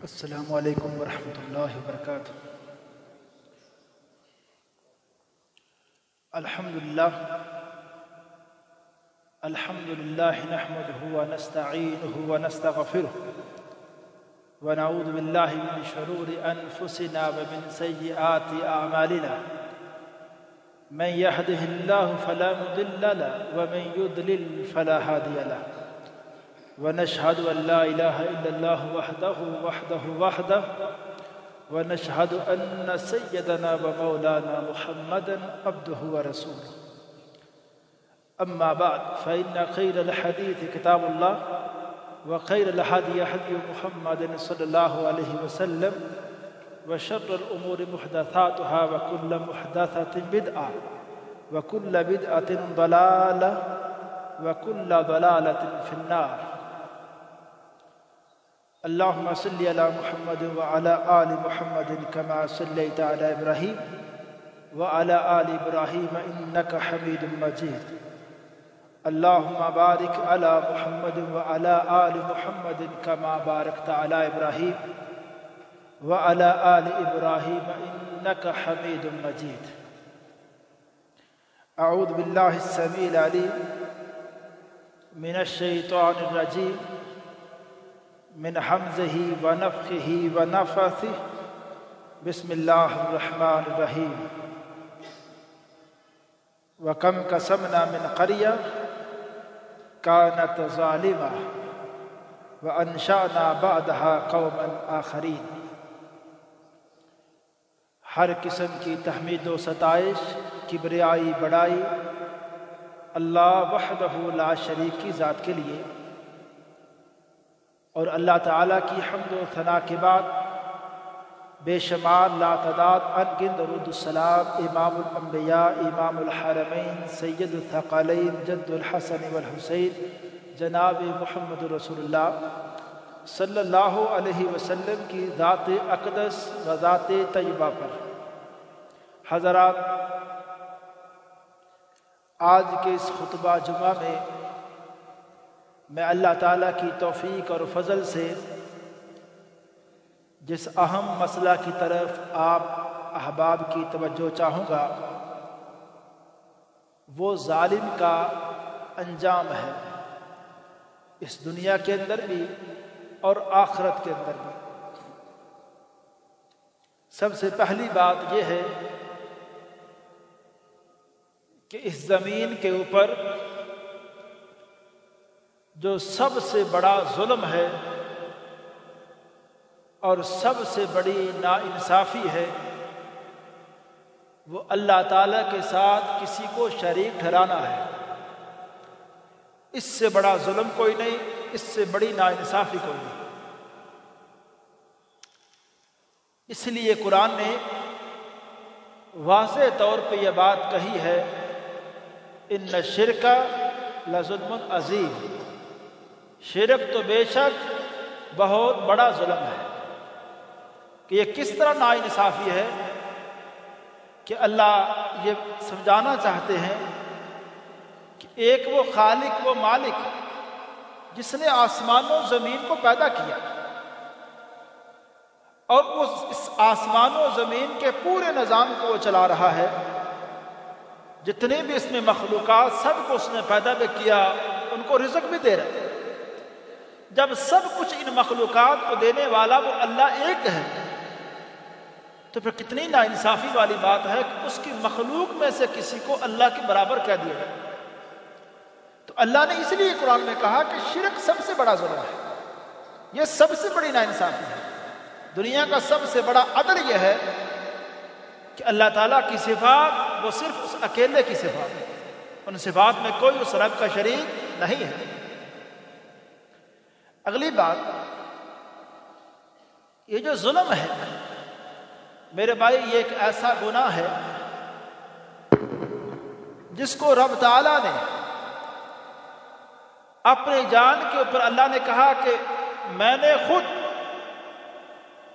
السلام علیکم ورحمۃ اللہ وبرکاتہ۔ الحمد للہ نحمده ونستعینه ونستغفره ونعوذ باللہ من شرور انفسنا ومن سیئات اعمالنا من يهده الله فلا مضل له ومن يضلل فلا هادي له ونشهد أن لا إله إلا الله وحده ونشهد أن سيدنا ومولانا محمدا عبده ورسوله. أما بعد فإن خير الحديث كتاب الله وخير الهدي هدي محمد صلى الله عليه وسلم وشر الأمور محدثاتها وكل محدثة بدعة وكل بدعة ضلالة وكل ضلالة في النار. اللهم صل على محمد وعلى آل محمد كما صليت على إبراهيم وعلى آل إبراهيم إنك حميد مجيد. اللهم بارك على محمد وعلى آل محمد كما باركت على إبراهيم وعلى آل إبراهيم إنك حميد مجيد. أعوذ بالله السميع العليم من الشيطان الرجيم من حمزه ونفخه ونفثه. بسم الله الرحمن الرحيم. وكم قسمنا من قرية كانت ظالمة وأنشأنا بعدها قوما آخرين. ہر قسم کی تحمید و ستائش، کبریائی بڑائی اللہ وحدہ لا شریک کی ذات کے لیے، اور اللہ تعالیٰ کی حمد و ثنا کے بعد بے شمار لا تعداد انگن درود السلام امام الانبیاء امام الحرمین سید الثقلین جد الحسن والحسین جناب محمد رسول اللہ صلی اللہ علیہ وسلم کی ذات اقدس و ذات طیبہ پر. حضرات، آج کے اس خطبہ جمعہ میں اللہ تعالیٰ کی توفیق اور فضل سے جس اہم مسئلہ کی طرف آپ احباب کی توجہ چاہوں گا وہ ظالم کا انجام ہے، اس دنیا کے اندر بھی اور آخرت کے اندر بھی. سب سے پہلی بات یہ ہے کہ اس زمین کے اوپر جو سب سے بڑا ظلم ہے اور سب سے بڑی ناانصافی ہے وہ اللہ تعالیٰ کے ساتھ کسی کو شریک ٹھہرانا ہے. اس سے بڑا ظلم کوئی نہیں، اس سے بڑی ناانصافی کوئی نہیں. اس لیے قرآن نے واضح طور پہ یہ بات کہی ہے، ان الشرک لظلم عظیم. شرک تو بے شک بہت بڑا ظلم ہے. کہ یہ کس طرح ناانصافی ہے کہ اللہ یہ سمجھانا چاہتے ہیں کہ ایک وہ خالق، وہ مالک جس نے آسمان و زمین کو پیدا کیا اور وہ اس آسمان و زمین کے پورے نظام کو وہ چلا رہا ہے، جتنے بھی اس میں مخلوقات سب کو اس نے پیدا بھی کیا، ان کو رزق بھی دے رہا ہے. جب سب کچھ ان مخلوقات کو دینے والا وہ اللہ ایک ہے تو پھر کتنی ناانصافی والی بات ہے کہ اس کی مخلوق میں سے کسی کو اللہ کے برابر کہہ دیا جائے. تو اللہ نے اس لیے قرآن میں کہا کہ شرک سب سے بڑا ظلم ہے، یہ سب سے بڑی ناانصافی ہے. دنیا کا سب سے بڑا عدل یہ ہے کہ اللہ تعالیٰ کی صفات وہ صرف اس اکیلے کی صفات ہے، ان صفات میں کوئی اس رب کا شریک نہیں ہے. اگلی بات، یہ جو ظلم ہے میرے بھائی، یہ ایک ایسا گناہ ہے جس کو رب تعالیٰ نے اپنی جان کے اوپر اللہ نے کہا کہ میں نے خود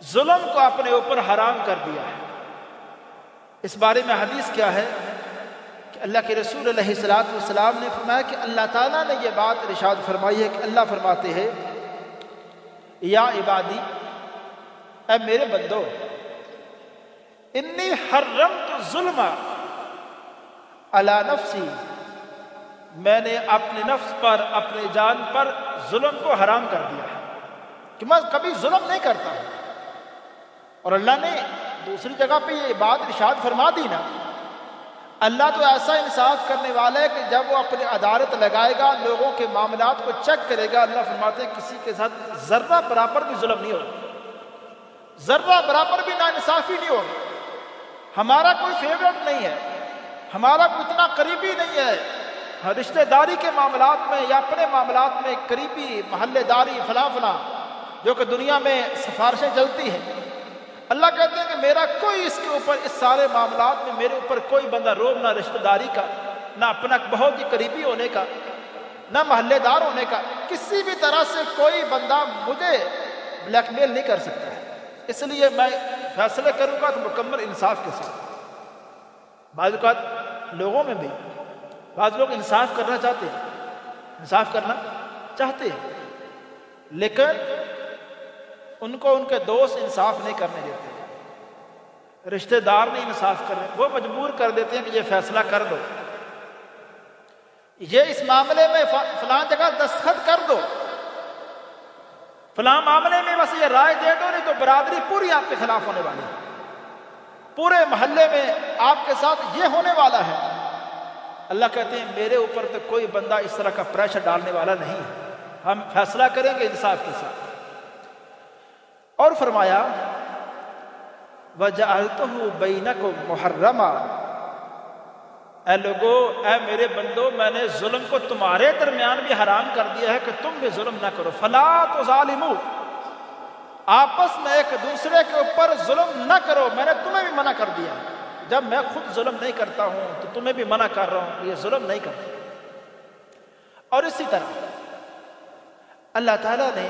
ظلم کو اپنے اوپر حرام کر دیا ہے. اس بارے میں حدیث کیا ہے کہ اللہ کے رسول علیہ الصلوۃ والسلام نے فرمایا کہ اللہ تعالیٰ نے یہ بات ارشاد فرمائی ہے کہ اللہ فرماتے ہیں یا عبادی اے میرے بندو، انی حرمت الظلم علی نفسی، میں نے اپنے نفس پر، اپنے جان پر ظلم کو حرام کر دیا ہے کہ میں کبھی ظلم نہیں کرتا ہوں۔ اور اللہ نے دوسری جگہ پہ یہ بات ارشاد فرما دی نا، اللہ تو ایسا انصاف کرنے والا ہے کہ جب وہ اپنی عدالت لگائے گا، لوگوں کے معاملات کو چیک کرے گا، اللہ فرماتے ہیں کسی کے ساتھ ذرہ برابر بھی ظلم نہیں ہوگا، ذرہ برابر بھی ناانصافی نہیں ہوگی۔ ہمارا کوئی فیورٹ نہیں ہے، ہمارا کوئی اتنا قریبی نہیں ہے، رشتہ داری کے معاملات میں یا اپنے معاملات میں قریبی، محلے داری، فلاں فلاں جو کہ دنیا میں سفارشیں چلتی ہیں، اللہ کہتے ہیں کہ میرا کوئی اس کے اوپر، اس سارے معاملات میں میرے اوپر کوئی بندہ روب نہ رشتہ داری کا، نہ اپنا بہت ہی قریبی ہونے کا، نہ محلے دار ہونے کا، کسی بھی طرح سے کوئی بندہ مجھے بلیک میل نہیں کر سکتا ہے۔ اس لیے میں فیصلے کروں گا تو مکمل انصاف کے ساتھ۔ بعض اوقات لوگوں میں بھی بعض لوگ انصاف کرنا چاہتے ہیں، انصاف کرنا چاہتے ہیں، لیکن ان کو ان کے دوست انصاف نہیں کرنے دیتے، رشتہ دار نہیں انصاف کرنے، وہ مجبور کر دیتے ہیں کہ یہ فیصلہ کر دو، یہ اس معاملے میں فلاں جگہ دستخط کر دو، فلاں معاملے میں بس یہ رائے دے دو، نہیں تو برادری پوری آپ کے خلاف ہونے والی ہے، پورے محلے میں آپ کے ساتھ یہ ہونے والا ہے۔ اللہ کہتے ہیں میرے اوپر تو کوئی بندہ اس طرح کا پریشر ڈالنے والا نہیں ہے، ہم فیصلہ کریں گے انصاف کے ساتھ۔ اور فرمایا وَجَعَلْتُهُ بَيْنَكُمْ مُحَرَّمًا، اے لوگو، اے میرے بندو، میں نے ظلم کو تمہارے درمیان بھی حرام کر دیا ہے کہ تم بھی ظلم نہ کرو، فَلَا تُظَالِمُوا، آپس میں ایک دوسرے کے اوپر ظلم نہ کرو، میں نے تمہیں بھی منع کر دیا، جب میں خود ظلم نہیں کرتا ہوں تو تمہیں بھی منع کر رہا ہوں کہ یہ ظلم نہیں کرتا۔ اور اسی طرح اللہ تعالیٰ نے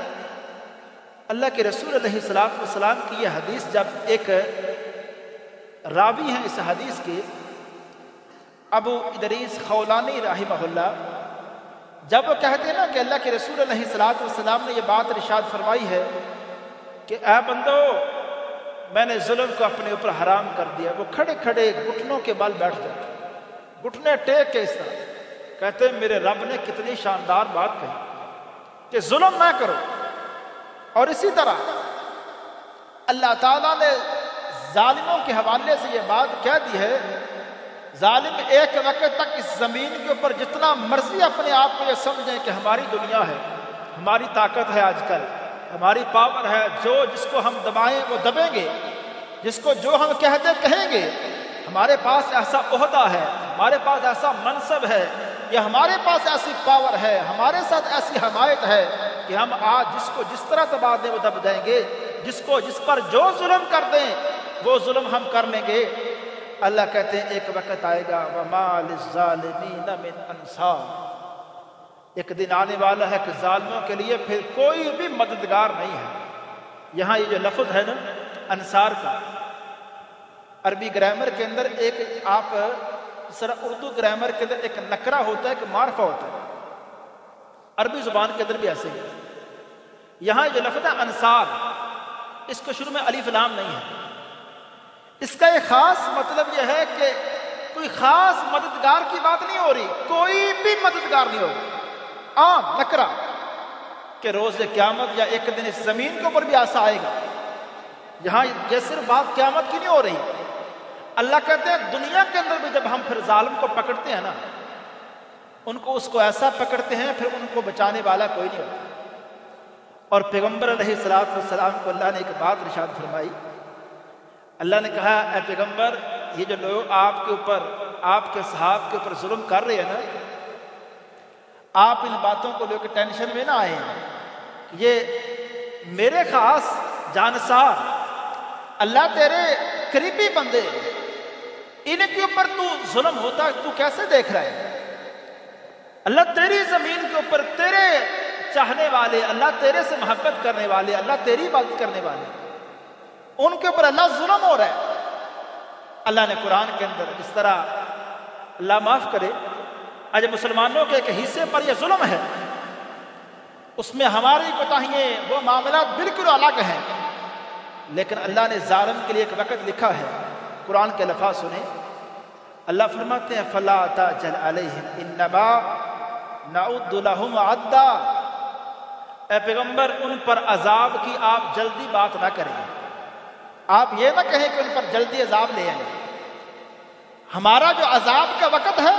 اللہ کے رسول علیہ السلام کی یہ حدیث، جب ایک راوی ہیں اس حدیث کے ابو ادریس خولانی رحمہ اللہ، جب وہ کہتے ہیں نا کہ اللہ کے رسول علیہ السلام نے یہ بات ارشاد فرمائی ہے کہ اے بندو، میں نے ظلم کو اپنے اوپر حرام کر دیا، وہ کھڑے کھڑے گھٹنوں کے بل بیٹھ جاتے، گھٹنے ٹیک کے اس طرح کہتے ہیں میرے رب نے کتنی شاندار بات کہی کہ ظلم نہ کرو۔ اور اسی طرح اللہ تعالیٰ نے ظالموں کے حوالے سے یہ بات کہہ دی ہے، ظالم ایک وقت تک اس زمین کے اوپر جتنا مرضی اپنے آپ کو یہ سمجھیں کہ ہماری دنیا ہے، ہماری طاقت ہے، آج کل ہماری پاور ہے، جس کو ہم دبائیں وہ دبیں گے، جس کو جو ہم کہتے کہیں گے، ہمارے پاس ایسا عہدہ ہے، ہمارے پاس ایسا منصب ہے، یا ہمارے پاس ایسی پاور ہے، ہمارے ساتھ ایسی حمایت ہے کہ ہم آج جس کو جس طرح دبا دیں وہ دب جائیں گے، جس پر جو ظلم کر دیں وہ ظلم ہم کر لیں گے۔ اللہ کہتے ہیں ایک وقت آئے گا وَمَا لِلظَّالِمِينَ مِنْ أَنصَارٍ، ایک دن آنے والا ہے کہ ظالموں کے لیے پھر کوئی بھی مددگار نہیں ہے۔ یہاں یہ جو لفظ ہے نا انصار کا، عربی گرامر کے اندر ایک، آپ سر اردو گرامر کے اندر ایک نکرہ ہوتا ہے کہ معرفہ ہوتا ہے، عربی زبان کے اندر بھی ایسے ہی۔ یہاں جو لفظ ہے انصار، اس کو شروع میں الف لام نہیں ہے، اس کا ایک خاص مطلب یہ ہے کہ کوئی خاص مددگار کی بات نہیں ہو رہی، کوئی بھی مددگار نہیں ہوگا، عام نکرہ کہ روز قیامت یا ایک دن اس زمین کے اوپر بھی ایسا آئے گا۔ یہاں یہ صرف بات قیامت کی نہیں ہو رہی، اللہ کہتے ہیں دنیا کے اندر بھی جب ہم پھر ظالم کو پکڑتے ہیں نا، اس کو ایسا پکڑتے ہیں پھر ان کو بچانے والا کوئی نہیں ہوتا۔ اور پیغمبر علیہ السلام کو اللہ نے ایک بات ارشاد فرمائی، اللہ نے کہا اے پیغمبر، یہ جو لوگ آپ کے اوپر، آپ کے صحاب کے اوپر ظلم کر رہے ہیں نا، آپ ان باتوں کو لے کے ٹینشن میں نہ آئے ہیں، یہ میرے خاص جانسار اللہ تیرے قریبی بندے، ان کے اوپر تو ظلم ہوتا تو کیسے دیکھ رہا ہے؟ اللہ تیری زمین کے اوپر تیرے چاہنے والے، اللہ تیرے سے محبت کرنے والے، اللہ تیری عبادت کرنے والے، ان کے اوپر اللہ ظلم ہو رہا ہے۔ اللہ نے قرآن کے اندر جس طرح، اللہ معاف کرے، آج مسلمانوں کے ایک حصے پر یہ ظلم ہے، اس میں ہماری کوتاہیاں، وہ معاملات بالکل الگ ہیں، لیکن اللہ نے ظالم کے لیے ایک وقت لکھا ہے. قرآن کے الفاظ سنیں. اللہ فرماتے ہیں فلا تعجل علیہم انما نعد لہم عدا. اے پیغمبر ان پر عذاب کی آپ جلدی بات نہ کریں. آپ یہ نہ کہیں کہ ان پر جلدی عذاب لے آئیں. ہمارا جو عذاب کا وقت ہے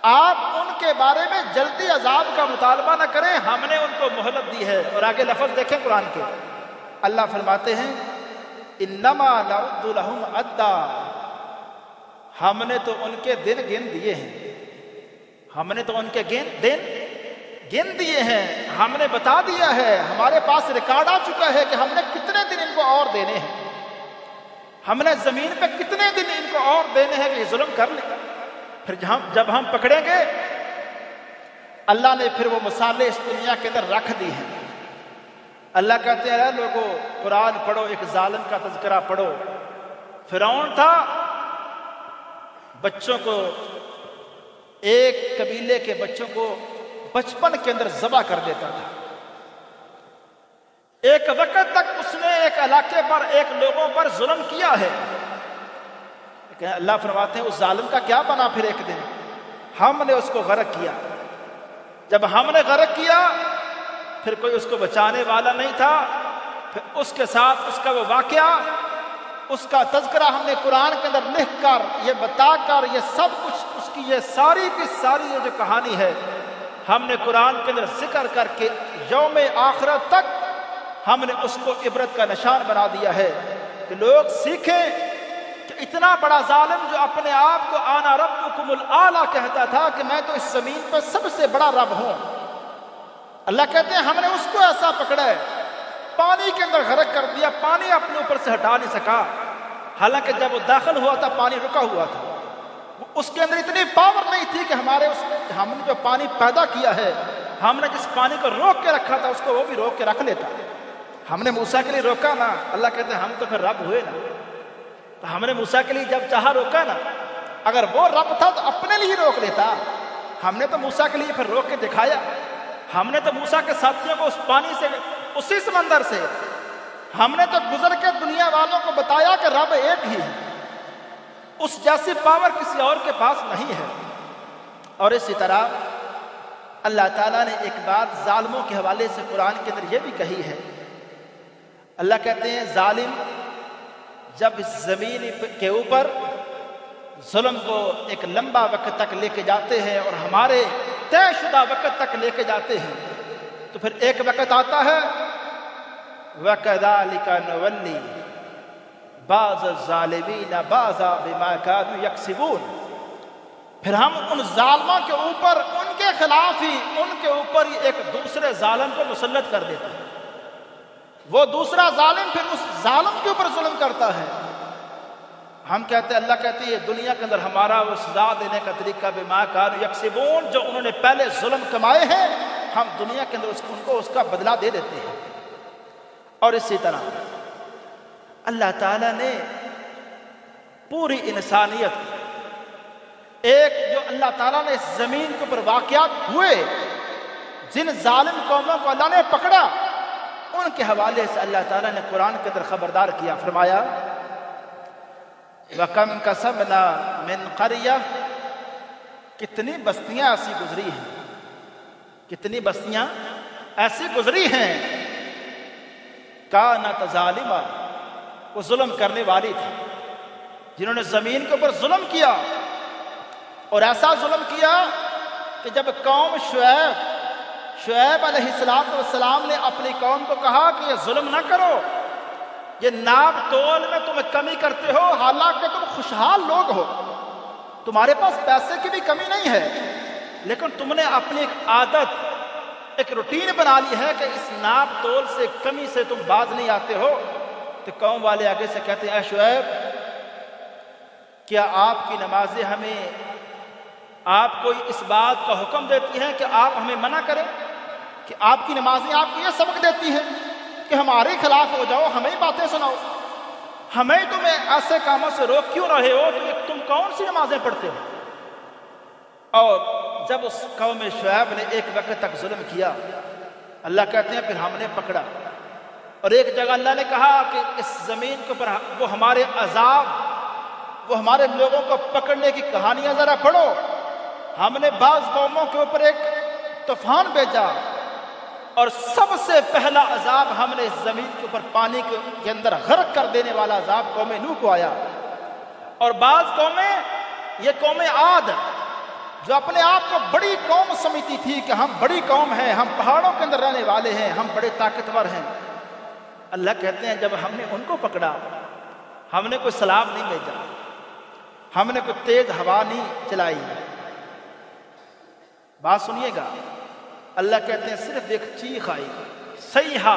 آپ ان کے بارے میں جلدی عذاب کا مطالبہ نہ کریں. ہم نے ان کو مہلت دی ہے. اور آگے لفظ دیکھیں قرآن کے. اللہ فرماتے ہیں انما نعد لہم عدا. ہم نے تو ان کے دن گن دیے ہیں. ہم نے تو ان کے دن گن دیے ہیں. ہم نے بتا دیا ہے, ہمارے پاس ریکارڈ آ چکا ہے کہ ہم نے کتنے دن ان کو اور دینے ہیں. ہم نے زمین پہ کتنے دن ان کو اور دینے ہیں کہ یہ ظلم کر لیں. پھر جب ہم پکڑیں گے, اللہ نے پھر وہ مثالیں اس دنیا کے اندر رکھ دی ہیں. اللہ کہتے ہیں اے لوگوں قرآن پڑھو, ایک ظالم کا تذکرہ پڑھو. فرعون تھا, بچوں کو, ایک قبیلے کے بچوں کو بچپن کے اندر ذبح کر دیتا تھا. ایک وقت تک اس نے ایک علاقے پر ایک لوگوں پر ظلم کیا ہے. لیکن اللہ فرماتے ہیں اس ظالم کا کیا بنا. پھر ایک دن ہم نے اس کو غرق کیا. جب ہم نے غرق کیا پھر کوئی اس کو بچانے والا نہیں تھا. پھر اس کے ساتھ اس کا وہ واقعہ, اس کا تذکرہ ہم نے قرآن کے اندر لکھ کر, یہ بتا کر, یہ سب کچھ اس کی یہ ساری کی ساری یہ جو کہانی ہے ہم نے قرآن کے اندر ذکر کر کے یوم آخرت تک ہم نے اس کو عبرت کا نشان بنا دیا ہے کہ لوگ سیکھیں کہ اتنا بڑا ظالم جو اپنے آپ کو آنا ربکم الاعلی کہتا تھا کہ میں تو اس زمین پر سب سے بڑا رب ہوں. اللہ کہتے ہیں ہم نے اس کو ایسا پکڑا ہے, پانی کے اندر غرق کر دیا. پانی اپنے اوپر سے ہٹا نہیں سکا, حالانکہ جب وہ داخل ہوا تھا پانی رکا ہوا تھا. اس کے اندر اتنی پاور نہیں تھی کہ ہم نے جو پانی پیدا کیا ہے, ہم نے جس پانی کو روک کے رکھا تھا اس کو وہ بھی روک کے رکھ لیتا. ہم نے موسیٰ کے لیے روکا نا. اللہ کہتے ہیں ہم تو پھر رب ہوئے نا. تو ہم نے موسیٰ کے لیے جب چاہا روکا نا. اگر وہ رب تھا تو اپنے لیے روک لیتا. ہم نے تو موسیٰ کے لیے پھر روک کے دکھایا. ہم نے تو موسیٰ کے ساتھیوں کو اس پانی سے, اسی سمندر سے, ہم نے تو گزر کے دنیا والوں کو بتایا کہ رب ایک ہی ہے. اس جیسی پاور کسی اور کے پاس نہیں ہے. اور اسی طرح اللہ تعالیٰ نے ایک بات ظالموں کے حوالے سے قرآن کے اندر یہ بھی کہی ہے. اللہ کہتے ہیں ظالم جب اس زمین کے اوپر ظلم کو ایک لمبا وقت تک لے کے جاتے ہیں اور ہمارے طے شدہ وقت تک لے کے جاتے ہیں, تو پھر ایک وقت آتا ہے وَكَذَلِكَ نُوَلِّي بَعْضَ الظَّالِمِينَ بَعْضًا بِمَا كَانُوا يَكْسِبُونَ. پھر ہم ان ظالموں کے اوپر, ان کے خلاف ہی, ان کے اوپر ہی ایک دوسرے ظالم کو مسلط کر دیتے ہیں. وہ دوسرا ظالم پھر اس ظالم کے اوپر ظلم کرتا ہے. ہم کہتے ہیں, اللہ کہتے ہیں یہ دنیا کے اندر ہمارا وہ سزا دینے کا طریقہ بما كانوا يكسبون, جو انہوں نے پہلے ظلم کمائے ہیں ہم دنیا کے اندر ان کو اس کا بدلہ دے دیتے ہیں. اور اسی طرح اللہ تعالیٰ نے پوری انسانیت, ایک جو اللہ تعالیٰ نے اس زمین کے اوپر واقعات ہوئے, جن ظالم قوموں کو اللہ نے پکڑا, ان کے حوالے سے اللہ تعالیٰ نے قرآن کے اندر خبردار کیا. فرمایا وَكَمْ كَسَبْنَا مِنْ قَرْيَةٍ, کتنی بستیاں ایسی گزری ہیں, کتنی بستیاں ایسی گزری ہیں كَانَتْ ظَالِمَةً, وہ ظلم کرنے والی تھی, جنہوں نے زمین کے اوپر ظلم کیا. اور ایسا ظلم کیا کہ جب قوم شعیب علیہ السلام نے اپنی قوم کو کہا کہ یہ ظلم نہ کرو, یہ ناپ تول میں تم کمی کرتے ہو, حالانکہ تم خوشحال لوگ ہو, تمہارے پاس پیسے کی بھی کمی نہیں ہے, لیکن تم نے اپنی ایک عادت, ایک روٹین بنا لی ہے کہ اس ناپ تول سے, کمی سے تم باز نہیں آتے ہو. تو قوم والے آگے سے کہتے ہیں اے شعیب, کیا آپ کی نمازیں ہمیں, آپ کو اس بات کا حکم دیتی ہیں کہ آپ ہمیں منع کریں, کہ آپ کی نمازیں آپ کو یہ سبق دیتی ہیں کہ ہمارے خلاف ہو جاؤ, ہمیں باتیں سناؤ, ہمیں تمہیں ایسے کاموں سے روک کیوں رہے ہو, تم کون سی نمازیں پڑھتے ہو. اور جب اس قوم شعیب نے ایک وقت تک ظلم کیا, اللہ کہتے ہیں پھر ہم نے پکڑا, اور ایک جگہ اللہ نے کہا کہ اس زمین کے اوپر وہ ہمارے عذاب، وہ ہمارے لوگوں کو پکڑنے کی کہانیاں ذرا پڑھو۔ ہم نے بعض قوموں کے اوپر ایک طوفان بھیجا اور سب سے پہلا عذاب ہم نے اس زمین کے اوپر پانی کے اندر غرق کر دینے والا عذاب قوم نوح کو آیا۔ اور بعض قومیں، یہ قوم عاد جو اپنے آپ کو بڑی قوم سمجھتی تھی کہ ہم بڑی قوم ہیں، ہم پہاڑوں کے اندر رہنے والے ہیں، ہم بڑے طاقتور ہیں، اللہ کہتے ہیں جب ہم نے ان کو پکڑا، ہم نے کوئی سیلاب نہیں بھیجا، ہم نے کوئی تیز ہوا نہیں چلائی۔ بات سنیے گا، اللہ کہتے ہیں صرف ایک چیخ آئی، صیحہ،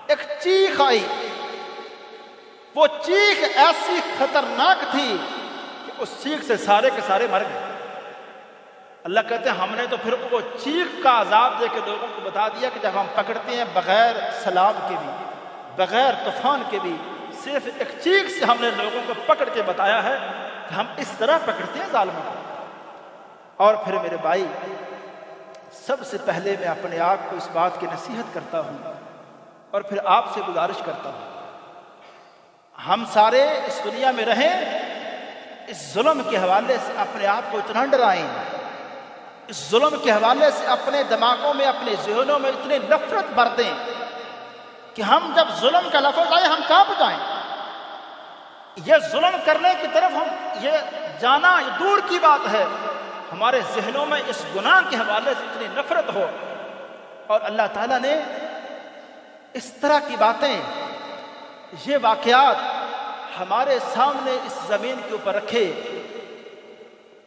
ایک چیخ آئی، وہ چیخ ایسی خطرناک تھی کہ اس چیخ سے سارے کے سارے مر گئے۔ اللہ کہتے ہیں ہم نے تو پھر وہ چیخ کا عذاب دے کے لوگوں کو بتا دیا کہ جب ہم پکڑتے ہیں بغیر سیلاب کے بھی، بغیر طوفان کے بھی، صرف ایک چیخ سے ہم نے لوگوں کو پکڑ کے بتایا ہے کہ ہم اس طرح پکڑتے ہیں ظالموں کو۔ اور پھر میرے بھائی، سب سے پہلے میں اپنے آپ کو اس بات کی نصیحت کرتا ہوں اور پھر آپ سے گزارش کرتا ہوں، ہم سارے اس دنیا میں رہیں، اس ظلم کے حوالے سے اپنے آپ کو اتنا ڈرائیں، اس ظلم کے حوالے سے اپنے دماغوں میں، اپنے ذہنوں میں اتنی نفرت بھر دیں کہ ہم جب ظلم کا لفظ آئے ہم کہاں پہ جائیں؟ یہ ظلم کرنے کی طرف ہم یہ جانا یہ دور کی بات ہے، ہمارے ذہنوں میں اس گناہ کے حوالے سے اتنی نفرت ہو۔ اور اللہ تعالیٰ نے اس طرح کی باتیں، یہ واقعات ہمارے سامنے اس زمین کے اوپر رکھے،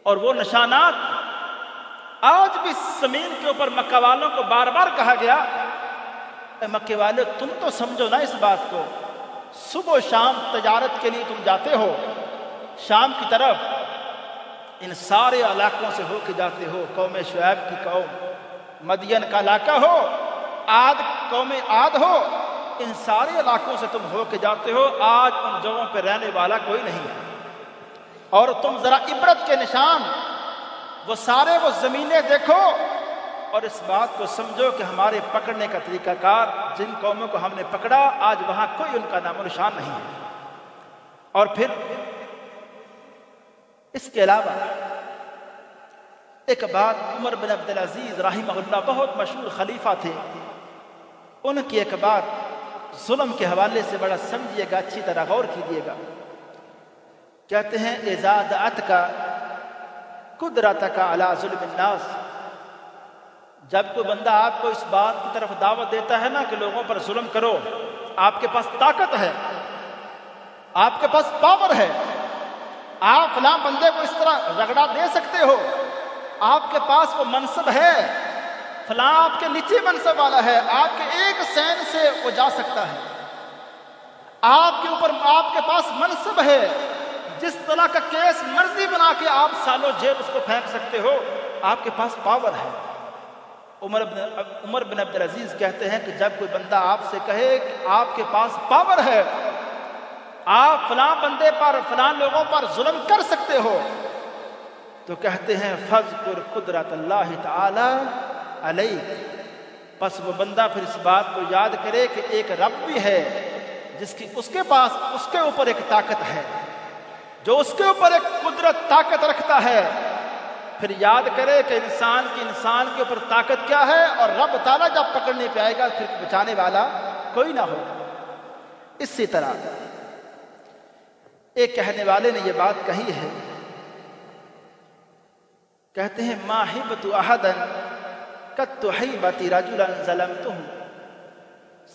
اور وہ نشانات آج بھی اس زمین کے اوپر مکہ والوں کو بار بار کہا گیا، اے مکے والے تم تو سمجھو نا اس بات کو، صبح و شام تجارت کے لیے تم جاتے ہو شام کی طرف، ان سارے علاقوں سے ہو کے جاتے ہو، قوم شعیب کی قوم، مدین کا علاقہ ہو، عاد قوم عاد ہو، ان سارے علاقوں سے تم ہو کے جاتے ہو، آج ان جگہوں پہ رہنے والا کوئی نہیں ہے۔ اور تم ذرا عبرت کے نشان، وہ سارے وہ زمینیں دیکھو اور اس بات کو سمجھو کہ ہمارے پکڑنے کا طریقہ کار، جن قوموں کو ہم نے پکڑا آج وہاں کوئی ان کا نام و نشان نہیں ہے۔ اور پھر اس کے علاوہ ایک بات، عمر بن عبدالعزیز رحمہ اللہ بہت مشہور خلیفہ تھے، ان کی ایک بات ظلم کے حوالے سے بڑا سمجھیے گا، اچھی طرح غور کیجیے گا۔ کہتے ہیں اذا دعتک قدرتک علی ظلم الناس، جب کوئی بندہ آپ کو اس بات کی طرف دعوت دیتا ہے نا کہ لوگوں پر ظلم کرو، آپ کے پاس طاقت ہے، آپ کے پاس پاور ہے، آپ فلاں بندے کو اس طرح رگڑا دے سکتے ہو، آپ کے پاس وہ منصب ہے، فلاں آپ کے نیچے منصب والا ہے، آپ کے ایک سین سے وہ جا سکتا ہے، آپ کے اوپر آپ کے پاس منصب ہے، جس طرح کا کیس مرضی بنا کے آپ سالوں جیل اس کو پھینک سکتے ہو، آپ کے پاس پاور ہے۔ عمر بن عبدالعزیز کہتے ہیں کہ جب کوئی بندہ آپ سے کہے کہ آپ کے پاس پاور ہے، آپ فلاں بندے پر فلاں لوگوں پر ظلم کر سکتے ہو، تو کہتے ہیں فذکر قدرت اللہ تعالی علیک، پس وہ بندہ پھر اس بات کو یاد کرے کہ ایک رب بھی ہے اس کے پاس اس کے اوپر ایک طاقت ہے، جو اس کے اوپر ایک قدرت طاقت رکھتا ہے، پھر یاد کرے کہ انسان کے اوپر طاقت کیا ہے، اور رب تعالیٰ جب پکڑنے پہ آئے گا پھر بچانے والا کوئی نہ ہو۔ اسی طرح ایک کہنے والے نے یہ بات کہی ہے، کہتے ہیں ما حبت احدا قد حبت رجلا ظلمتہ،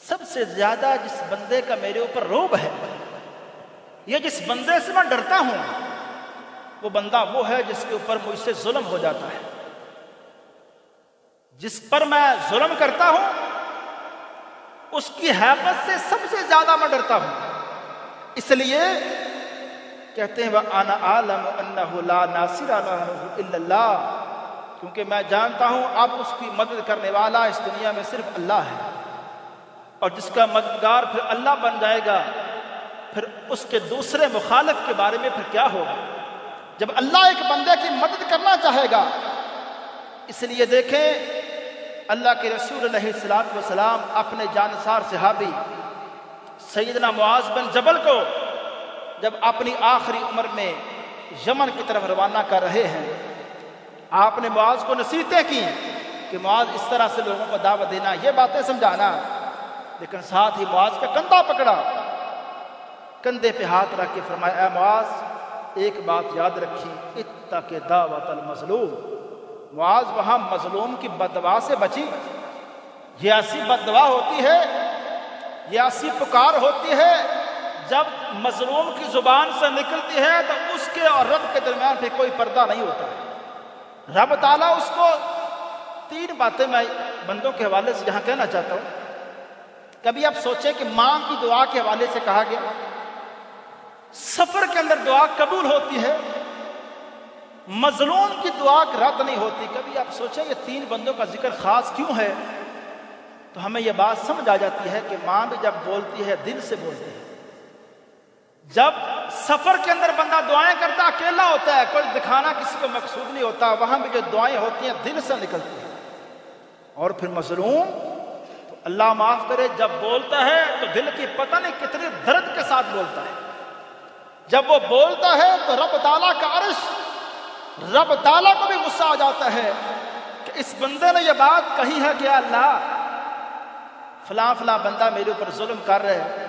سب سے زیادہ جس بندے کا میرے اوپر رعب ہے، یہ جس بندے سے میں ڈرتا ہوں، وہ بندہ وہ ہے جس کے اوپر مجھ سے ظلم ہو جاتا ہے، جس پر میں ظلم کرتا ہوں اس کی ہیبت سے سب سے زیادہ میں ڈرتا ہوں۔ اس لیے کہتے ہیں وَأَنَا أَعْلَمُ أَنَّهُ لَا نَاصِرَ لَهُ إِلَّا اللَّهُ، کیونکہ میں جانتا ہوں اب اس کی مدد کرنے والا اس دنیا میں صرف اللہ ہے، اور جس کا مددگار پھر اللہ بن جائے گا، پھر اس کے دوسرے مخالف کے بارے میں پھر کیا ہوگا جب اللہ ایک بندے کی مدد کرنا چاہے گا۔ اس لیے دیکھیں اللہ کے رسول علیہ الصلوۃ والسلام اپنے جانثار صحابی سیدنا معاذ بن جبل کو جب اپنی آخری عمر میں یمن کی طرف روانہ کر رہے ہیں، آپ نے معاذ کو نصیحتیں کی کہ معاذ اس طرح سے لوگوں کو دعوت دینا، یہ باتیں سمجھانا، لیکن ساتھ ہی معاذ کا کندھا پکڑا، کندھے پہ ہاتھ رکھ کے فرمایا، اے معاذ ایک بات یاد رکھی، اتق دعوت المظلوم، معاذ وہاں مظلوم کی بددعا سے بچی، یہ ایسی بددعا ہوتی ہے، یہ ایسی پکار ہوتی ہے جب مظلوم کی زبان سے نکلتی ہے تو اس کے اور رب کے درمیان پھر کوئی پردہ نہیں ہوتا ہے۔ رب تعالیٰ اس کو تین باتیں میں بندوں کے حوالے سے یہاں کہنا چاہتا ہوں۔ کبھی آپ سوچیں کہ ماں کی دعا کے حوالے سے کہا گیا، سفر کے اندر دعا قبول ہوتی ہے، مظلوم کی دعا رد نہیں ہوتی۔ کبھی آپ سوچیں یہ تین بندوں کا ذکر خاص کیوں ہے، تو ہمیں یہ بات سمجھ آ جاتی ہے کہ ماں بھی جب بولتی ہے دل سے بولتی ہے۔ جب سفر کے اندر بندہ دعائیں کرتا اکیلا ہوتا ہے، کوئی دکھانا کسی کو مقصود نہیں ہوتا، وہاں بھی جو دعائیں ہوتی ہیں دل سے نکلتی ہیں۔ اور پھر مظلوم تو اللہ معاف کرے جب بولتا ہے تو دل کی پتہ نہیں کتنی درد کے ساتھ بولتا ہے۔ جب وہ بولتا ہے تو رب تعالیٰ کا عرش، رب تعالیٰ کو بھی غصہ آ جاتا ہے کہ اس بندے نے یہ بات کہی ہے کہ اللہ فلاں فلاں بندہ میرے اوپر ظلم کر رہے ہے،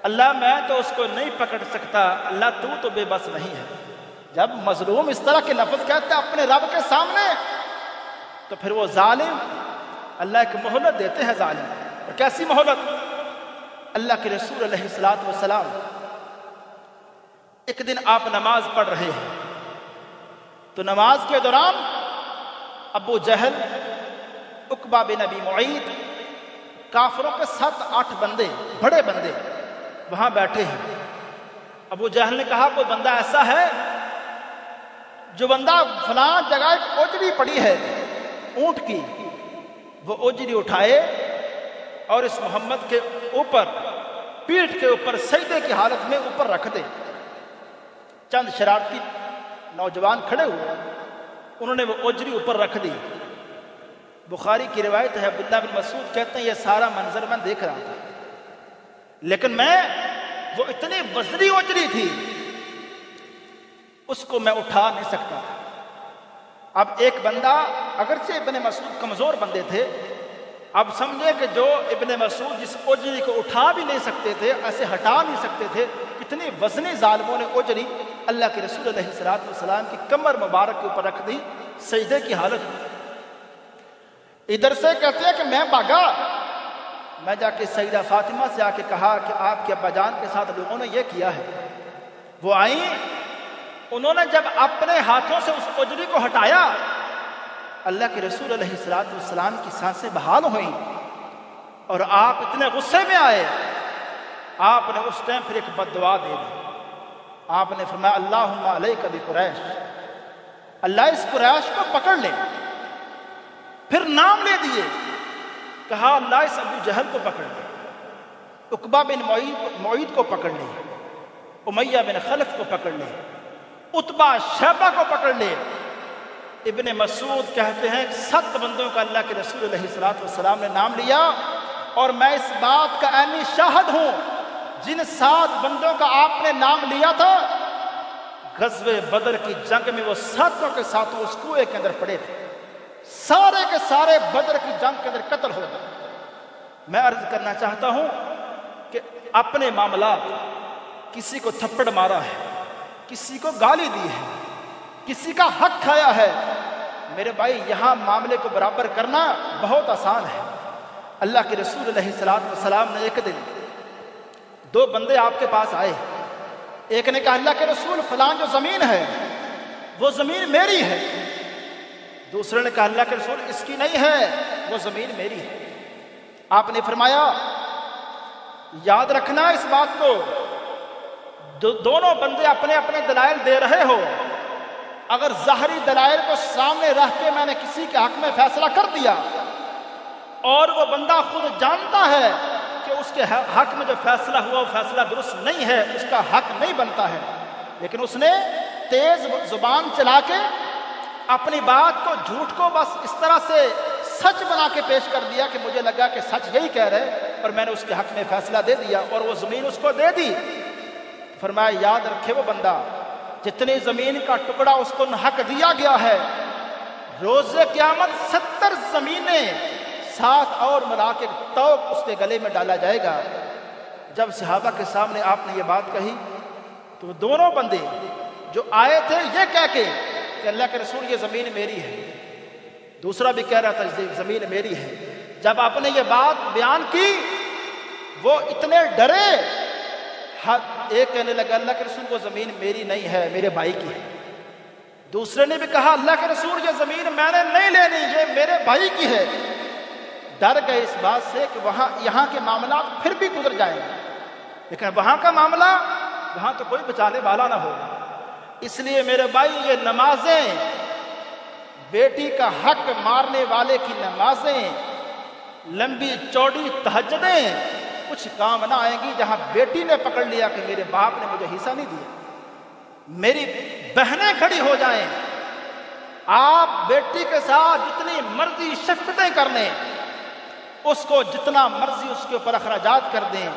اللہ میں تو اس کو نہیں پکڑ سکتا، اللہ تو بے بس نہیں ہے۔ جب مظلوم اس طرح کے لفظ کہتا ہے اپنے رب کے سامنے تو پھر وہ ظالم، اللہ ایک مہلت دیتے ہیں ظالم، اور کیسی مہلت؟ اللہ کے رسول علیہ الصلوۃ والسلام ایک دن آپ نماز پڑھ رہے ہیں تو نماز کے دوران ابو جہل، عقبہ بن ابی معیط، کافروں کے 7-8 بندے، بڑے بندے وہاں بیٹھے ہیں۔ ابو جہل نے کہا کوئی بندہ ایسا ہے جو بندہ فلاں جگہ ایک اوجری پڑی ہے اونٹ کی، وہ اوجری اٹھائے اور اس محمد کے اوپر، پیٹھ کے اوپر سجدے کی حالت میں اوپر رکھ دے۔ چند شرارتی نوجوان کھڑے ہوئے، انہوں نے وہ اوجری اوپر رکھ دی۔ بخاری کی روایت ہے، عبداللہ بن مسعود کہتے ہیں یہ سارا منظر میں دیکھ رہا تھا، لیکن وہ اتنی وزنی اوجری تھی اس کو میں اٹھا نہیں سکتا تھا۔ اب ایک بندہ، اگرچہ ابن مسعود کمزور بندے تھے، اب سمجھے کہ جو ابن مسعود جس اوجری کو اٹھا بھی نہیں سکتے تھے، ایسے ہٹا نہیں سکتے تھے، کتنی وزنی ظالموں نے اوجری اللہ کے رسول علیہ الصلوۃ والسلام کی کمر مبارک کے اوپر رکھ دی سجدے کی حالت میں۔ ادھر سے کہتے ہیں کہ میں بھاگا، میں جا کے سیدہ فاطمہ سے آ کے کہا کہ آپ کے ابا جان کے ساتھ لوگوں نے یہ کیا ہے۔ وہ آئیں، انہوں نے جب اپنے ہاتھوں سے اس اوجری کو ہٹایا، اللہ کے رسول علیہ الصلوۃ والسلام کی سانسیں بحال ہوئیں اور آپ اتنے غصے میں آئے، آپ نے اس ٹائم پھر ایک بد دعا دے دی۔ آپ نے فرمایا اللہم علیک بقریش، اللہ اس قریش کو پکڑ لے۔ پھر نام لے دیے، کہا اللہ اس ابو جہل کو پکڑ لے، عقبہ بن معیط کو پکڑ لے، امیہ بن خلف کو پکڑ لے، عتبہ شیبہ کو پکڑ لے۔ ابن مسعود کہتے ہیں 7 بندوں کا اللہ کے رسول علیہ الصلوۃ والسلام نے نام لیا، اور میں اس بات کا عینی شاہد ہوں جن 7 بندوں کا آپ نے نام لیا تھا، غزوہ بدر کی جنگ میں وہ 7 کے ساتھوں اس کنویں کے اندر پڑے تھے، سارے کے سارے بدر کی جنگ کے اندر قتل ہو گئے۔ میں عرض کرنا چاہتا ہوں کہ اپنے معاملات، کسی کو تھپڑ مارا ہے، کسی کو گالی دی ہے، کسی کا حق کھایا ہے، میرے بھائی یہاں معاملے کو برابر کرنا بہت آسان ہے۔ اللہ کے رسول علیہ الصلوۃ والسلام نے ایک دن 2 بندے آپ کے پاس آئے، ایک نے کہا اللہ کے رسول فلاں جو زمین ہے وہ زمین میری ہے، دوسرے نے کہا اللہ کے رسول اس کی نہیں ہے، وہ زمین میری ہے۔ آپ نے فرمایا یاد رکھنا اس بات کو، دونوں بندے اپنے اپنے دلائل دے رہے ہو، اگر ظاہری دلائل کو سامنے رکھ کے میں نے کسی کے حق میں فیصلہ کر دیا اور وہ بندہ خود جانتا ہے کہ اس کے حق میں جو فیصلہ ہوا وہ فیصلہ درست نہیں ہے، اس کا حق نہیں بنتا ہے، لیکن اس نے تیز زبان چلا کے اپنی بات کو، جھوٹ کو بس اس طرح سے سچ بنا کے پیش کر دیا کہ مجھے لگا کہ سچ یہی کہہ رہے، اور میں نے اس کے حق میں فیصلہ دے دیا اور وہ زمین اس کو دے دی۔ فرمایا یاد رکھے وہ بندہ جتنی زمین کا ٹکڑا اس کو حق دیا گیا ہے، روز قیامت 70 زمینیں ساتھ اور ملا کے توق اس کے گلے میں ڈالا جائے گا۔ جب صحابہ کے سامنے آپ نے یہ بات کہی تو دونوں بندے جو آئے تھے یہ کہہ کے کہ اللہ کے رسول یہ زمین میری ہے، دوسرا بھی کہہ رہا تھا زمین میری ہے، جب آپ نے یہ بات بیان کی وہ اتنے ڈرے، ایک کہنے لگا اللہ کے رسول وہ زمین میری نہیں ہے، میرے بھائی کی ہے۔ دوسرے نے بھی کہا اللہ کے رسول یہ زمین میں نے نہیں لینی، یہ میرے بھائی کی ہے۔ ڈر گئے اس بات سے کہ یہاں کے معاملات پھر بھی گزر جائیں گے، لیکن وہاں کا معاملہ وہاں تو کوئی بچانے والا نہ ہوگا۔ اس لیے میرے بھائی یہ نمازیں، بیٹی کا حق مارنے والے کی نمازیں، لمبی چوڑی تہجدیں کچھ کام نہ آئیں گی جہاں بیٹی نے پکڑ لیا کہ میرے باپ نے مجھے حصہ نہیں دیا۔ میری بہنیں کھڑی ہو جائیں، آپ بیٹی کے ساتھ جتنی مرضی شفقتیں کر لیں، اس کو جتنا مرضی اس کے اوپر اخراجات کر دیں،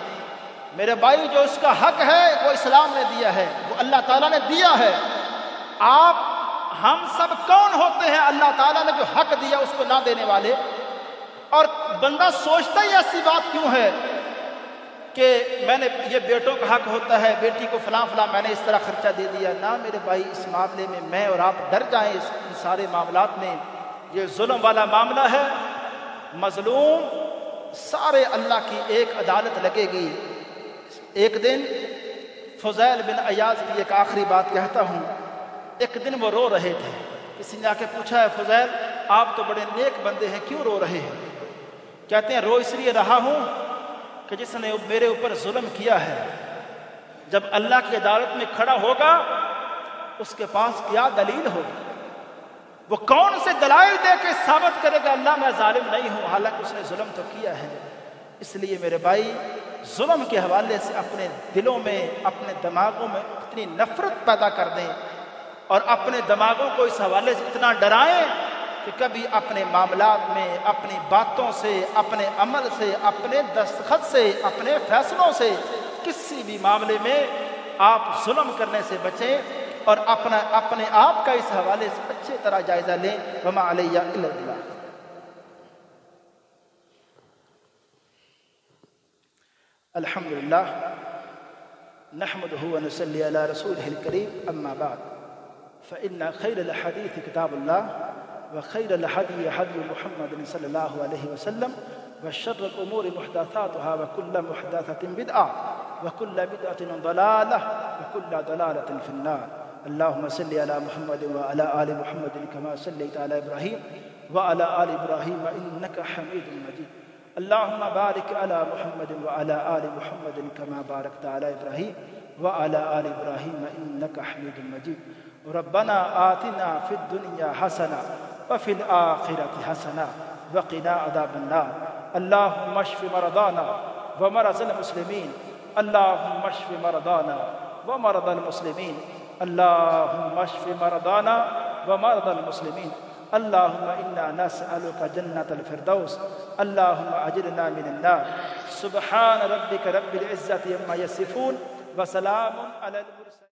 میرے بھائی جو اس کا حق ہے وہ اسلام نے دیا ہے، وہ اللہ تعالیٰ نے دیا ہے۔ آپ ہم سب کون ہوتے ہیں اللہ تعالیٰ نے جو حق دیا اس کو نہ دینے والے؟ اور بندہ سوچتا ہی ایسی بات کیوں ہے کہ میں نے یہ بیٹوں کا حق ہوتا ہے، بیٹی کو فلاں فلاں میں نے اس طرح خرچہ دے دیا۔ نہ میرے بھائی، اس معاملے میں اور آپ ڈر جائیں، اس سارے معاملات میں یہ ظلم والا معاملہ ہے۔ مظلوم سارے اللہ کی ایک عدالت لگے گی۔ ایک دن فضیل بن عیاض کی ایک آخری بات کہتا ہوں، ایک دن وہ رو رہے تھے، کسی نے آ کے پوچھا ہے فضیل آپ تو بڑے نیک بندے ہیں کیوں رو رہے ہیں؟ کہتے ہیں رو اس لیے رہا ہوں کہ جس نے میرے اوپر ظلم کیا ہے جب اللہ کی عدالت میں کھڑا ہوگا اس کے پاس کیا دلیل ہوگی؟ وہ کون سے دلائل دے کے ثابت کرے گا اللہ میں ظالم نہیں ہوں، حالانکہ اس نے ظلم تو کیا ہے۔ اس لیے میرے بھائی ظلم کے حوالے سے اپنے دلوں میں، اپنے دماغوں میں اتنی نفرت پیدا کر دیں اور اپنے دماغوں کو اس حوالے سے اتنا ڈرائیں کہ کبھی اپنے معاملات میں، اپنی باتوں سے، اپنے عمل سے، اپنے دستخط سے، اپنے فیصلوں سے کسی بھی معاملے میں آپ ظلم کرنے سے بچیں اور اپنے آپ کا اس حوالے سے اچھی طرح جائزہ لیں۔ وما علیہ الا البلاغ۔ الحمد للہ نحمده ونصلي على رسوله الكريم اما بعد فإن خير الحديث كتاب الله وخير الهدي هدي محمد صلى الله عليه وسلم وشر الأمور محدثاتها وكل محدثة بدعة وكل بدعة ضلالة وكل ضلالة في النار۔ اللهم صل على محمد وعلى آل محمد كما صليت على إبراهيم وعلى آل إبراهيم إنك حميد مجيد۔ اللهم بارك على محمد وعلى آل محمد كما باركت على إبراهيم وعلى آل إبراهيم إنك حميد مجيد۔ ربنا آتنا في الدنيا حسنة وفي الآخرة حسنة وقنا عذاب النار۔ اللهم اشف مرضانا ومرضى المسلمين، اللهم اشف مرضانا ومرضى المسلمين، اللهم اشف مرضانا ومرضى المسلمين، اللهم إنا نسألك جنة الفردوس، اللهم أجرنا من النار۔ سبحان ربك رب العزة عما يصفون وسلام على المرسلين۔